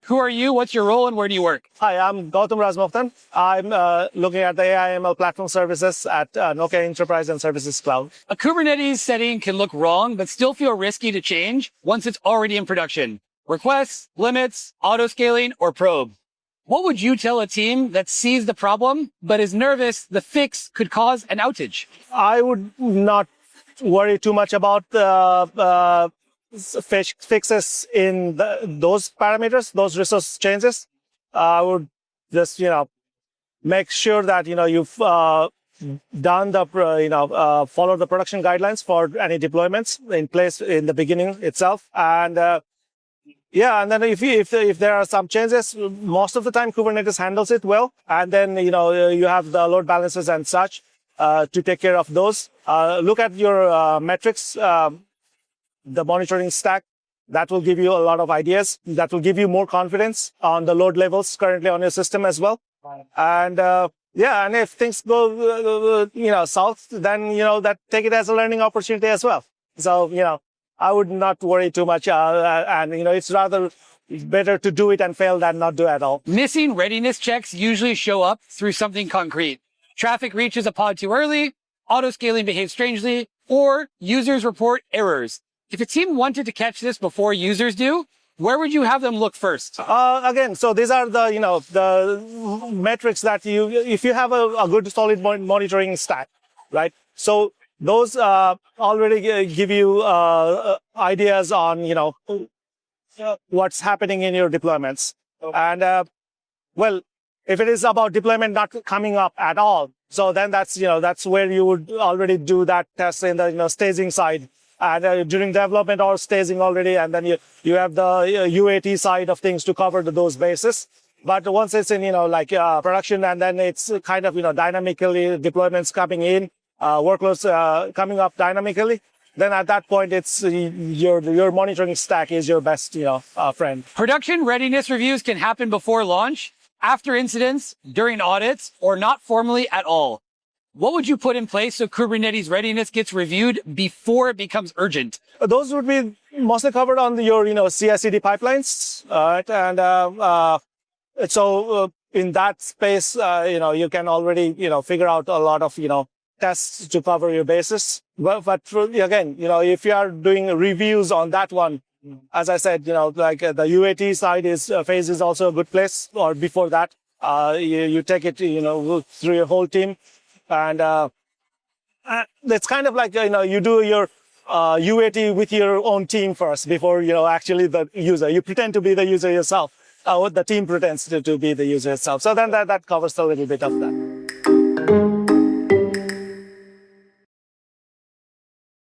Who are you? What's your role and where do you work? Hi, I'm Gautam Raj Moktan. I'm looking at the AI/ML platform services at Nokia Enterprise and Services Cloud. A Kubernetes setting can look wrong, but still feel risky to change once it's already in production. Requests, limits, auto-scaling, or probe. What would you tell a team that sees the problem, but is nervous the fix could cause an outage? I would not worry too much about the fixes in those parameters, those resource changes. I would just, make sure that, you've done the, follow the production guidelines for any deployments in place in the beginning itself. And and then if there are some changes, most of the time Kubernetes handles it well. And then, you have the load balancers and such to take care of those. Look at your metrics, the monitoring stack. That will give you a lot of ideas. That will give you more confidence on the load levels currently on your system as well. And and if things go, south, then, that take it as a learning opportunity as well. So, I would not worry too much. And, it's rather better to do it and fail than not do at all. Missing readiness checks usually show up through something concrete. Traffic reaches a pod too early, auto-scaling behaves strangely, or users report errors. If a team wanted to catch this before users do, where would you have them look first? Again, so these are the, the metrics that if you have a good solid monitoring stack, right? So those already give you ideas on, what's happening in your deployments. And, if it is about deployment not coming up at all, so then that's where you would already do that test in the staging side. And during development or staging already, and then you have the UAT side of things to cover those bases. But once it's in, production, and then it's kind of, dynamically deployments coming in, workloads coming up dynamically, then at that point, it's your monitoring stack is your best, friend. Production readiness reviews can happen before launch, after incidents, during audits, or not formally at all. What would you put in place so Kubernetes readiness gets reviewed before it becomes urgent? Those would be mostly covered on your, CI/CD pipelines, right? And so in that space, you can already, figure out a lot of, tests to cover your bases. But again, if you are doing reviews on that one, as I said, like the UAT side phase is also a good place. Or before that, you take it, through your whole team. And it's kind of like, you do your UAT with your own team first before, actually the user. You pretend to be the user yourself. The team pretends to be the user itself. So then that covers a little bit of that.